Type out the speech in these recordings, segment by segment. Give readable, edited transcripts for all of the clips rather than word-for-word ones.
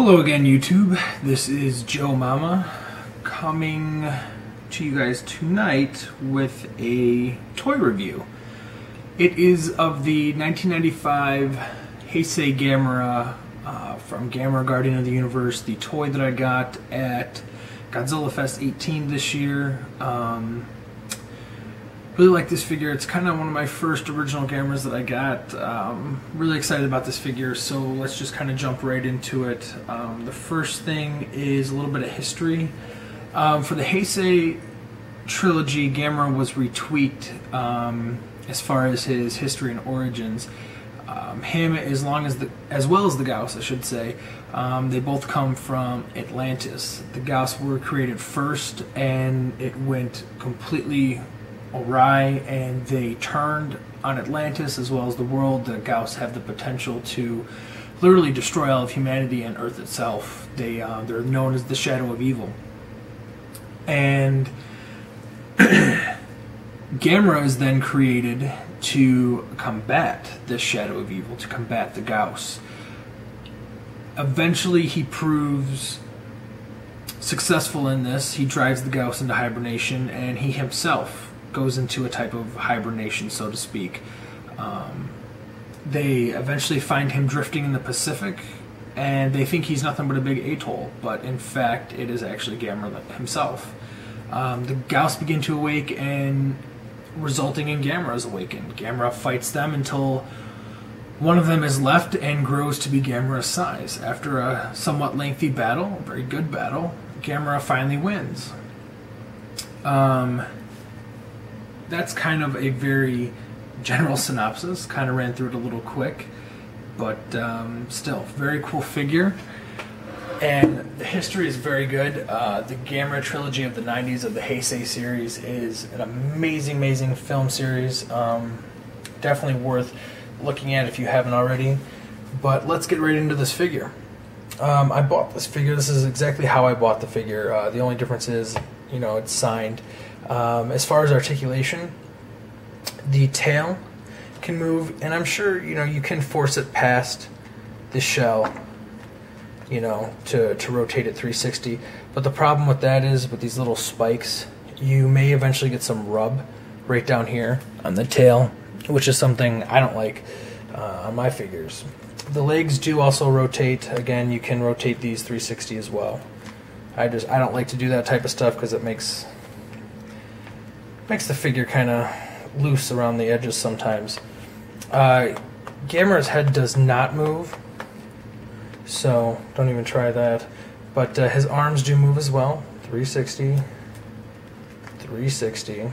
Hello again, YouTube. This is Joe Mama coming to you guys tonight with a toy review. It is of the 1995 Heisei Gamera from Gamera Guardian of the Universe, the toy that I got at Godzilla Fest 18 this year. Really like this figure. It's kind of one of my first original Gameras that I got. Really excited about this figure, so let's just kind of jump right into it. The first thing is a little bit of history. For the Heisei trilogy, Gamera was retweaked as far as his history and origins. Him, as well as the Gauss, I should say, they both come from Atlantis. The Gauss were created first, and it went completely awry, and they turned on Atlantis as well as the world. The Gauss have the potential to literally destroy all of humanity and Earth itself. They're known as the Shadow of Evil. And Gamera is then created to combat this Shadow of Evil, to combat the Gauss. Eventually he proves successful in this. He drives the Gauss into hibernation, and he himself goes into a type of hibernation, so to speak. They eventually find him drifting in the Pacific, and they think he's nothing but a big atoll, but in fact it is actually Gamera himself. The Gauss begin to awake, and resulting in Gamera's awakened. Gamera fights them until one of them is left and grows to be Gamera's size. After a somewhat lengthy battle, a very good battle, Gamera finally wins. That's kind of a very general synopsis. Kind of ran through it a little quick, but still, very cool figure. And the history is very good. The Gamera trilogy of the 90s of the Heisei series is an amazing, amazing film series. Definitely worth looking at if you haven't already. But let's get right into this figure. I bought this figure. This is exactly how I bought the figure. The only difference is, you know, it's signed. As far as articulation, the tail can move, and I'm sure, you know, you can force it past the shell, you know, to rotate it 360. But the problem with that is, with these little spikes, you may eventually get some rub right down here on the tail, which is something I don't like on my figures. The legs do also rotate. Again, you can rotate these 360 as well. I don't like to do that type of stuff because it makes the figure kind of loose around the edges sometimes. Gamera's head does not move, so don't even try that. But his arms do move as well. 360, 360.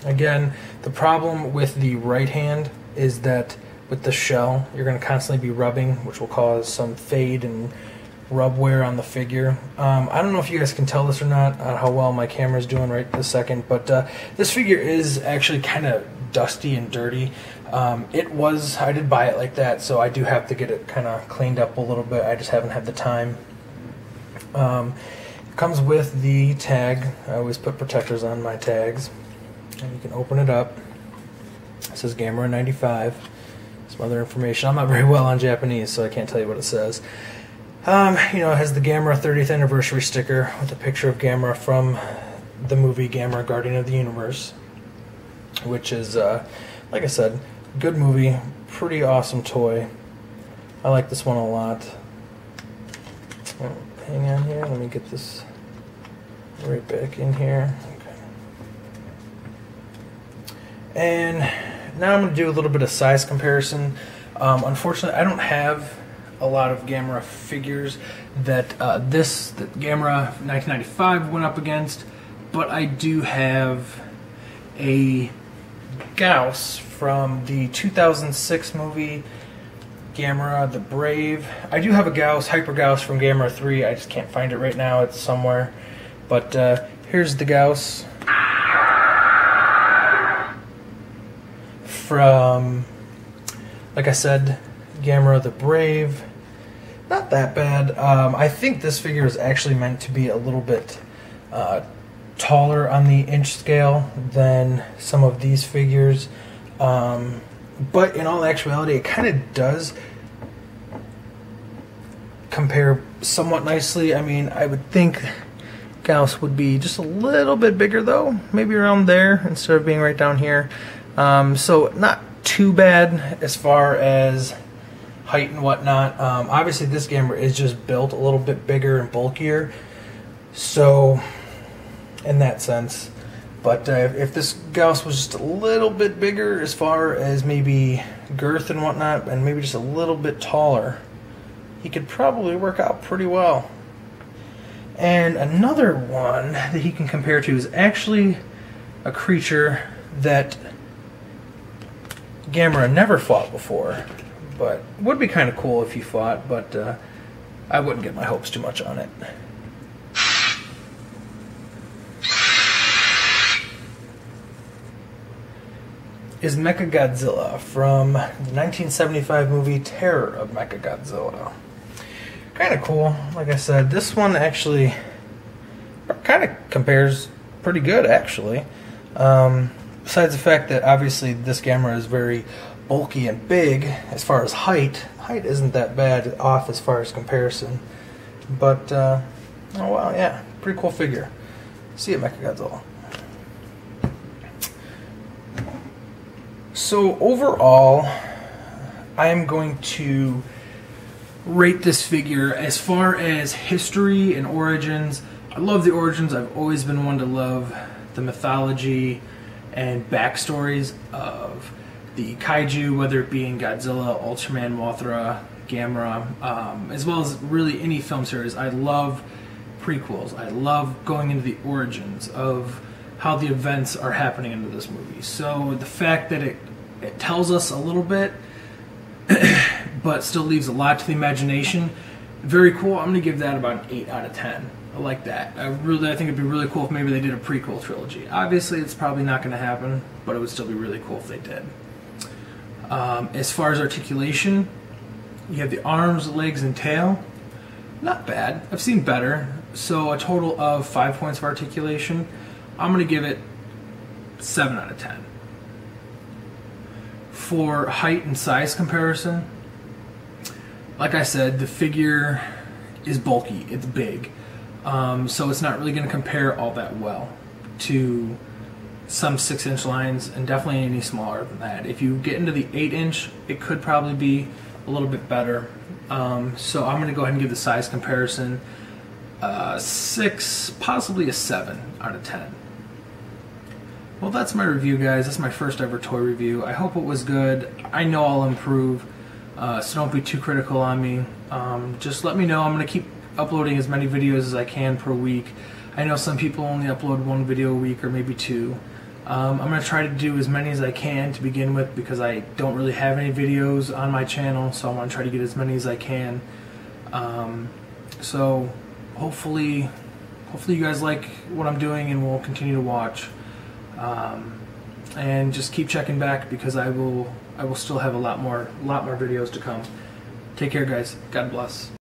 Again, the problem with the right hand is that with the shell, you're going to constantly be rubbing, which will cause some fade and rub wear on the figure. I don't know if you guys can tell this or not, how well my camera's doing right this second, but this figure is actually kind of dusty and dirty. I did buy it like that, so I do have to get it kind of cleaned up a little bit. I just haven't had the time. It comes with the tag. I always put protectors on my tags, and you can open it up. It says Gamera 95. Some other information. I'm not very well on Japanese, so I can't tell you what it says. You know, it has the Gamera 30th anniversary sticker with a picture of Gamera from the movie Gamera Guardian of the Universe, which is, like I said, good movie, pretty awesome toy. I like this one a lot. Oh, hang on here, let me get this right back in here. Okay. And now I'm going to do a little bit of size comparison. Unfortunately, I don't have a lot of Gamera figures that that Gamera 1995 went up against, but I do have a Gauss from the 2006 movie Gamera the Brave. I do have a Gauss, Hyper Gauss from Gamera 3. I just can't find it right now. It's somewhere. But here's the Gauss from, like I said, Gamera the Brave. Not that bad. I think this figure is actually meant to be a little bit taller on the inch scale than some of these figures. But in all actuality, it kind of does compare somewhat nicely. I mean, I would think Gauss would be just a little bit bigger though, maybe around there instead of being right down here. So not too bad as far as height and whatnot. Obviously this Gamera is just built a little bit bigger and bulkier, so in that sense. But if this Gauss was just a little bit bigger as far as maybe girth and whatnot, and maybe just a little bit taller, he could probably work out pretty well. And another one that he can compare to is actually a creature that Gamera never fought before, but would be kind of cool if he fought, but I wouldn't get my hopes too much on it. Is Mechagodzilla from the 1975 movie Terror of Mechagodzilla. Kind of cool. Like I said, this one actually kind of compares pretty good, actually. Besides the fact that obviously this Gamera is very bulky and big as far as height. Height isn't that bad off as far as comparison. But, oh wow, yeah, pretty cool figure. See it, Mechagodzilla. So overall, I am going to rate this figure as far as history and origins. I love the origins. I've always been one to love the mythology and backstories of the kaiju, whether it be in Godzilla, Ultraman, Mothra, Gamera, as well as really any film series. I love prequels. I love going into the origins of how the events are happening into this movie. So the fact that it tells us a little bit, but still leaves a lot to the imagination, very cool. I'm going to give that about an 8 out of 10. I like that. I think it'd be really cool if maybe they did a prequel trilogy. Obviously, it's probably not going to happen, but it would still be really cool if they did. As far as articulation, you have the arms, legs, and tail. Not bad. I've seen better. So a total of 5 points of articulation. I'm going to give it 7 out of 10. For height and size comparison, like I said, the figure is bulky, it's big, so it's not really going to compare all that well to some 6-inch lines, and definitely any smaller than that. If you get into the 8-inch, it could probably be a little bit better. So I'm going to go ahead and give the size comparison 6, possibly a 7 out of 10. Well, that's my review, guys. That's my first ever toy review. I hope it was good. I know I'll improve, so don't be too critical on me. Just let me know. I'm going to keep uploading as many videos as I can per week. I know some people only upload 1 video a week or maybe 2. I'm going to try to do as many as I can to begin with, because I don't really have any videos on my channel, so I want to try to get as many as I can. So hopefully you guys like what I'm doing and will continue to watch. And just keep checking back, because I will still have a lot more videos to come. Take care, guys. God bless.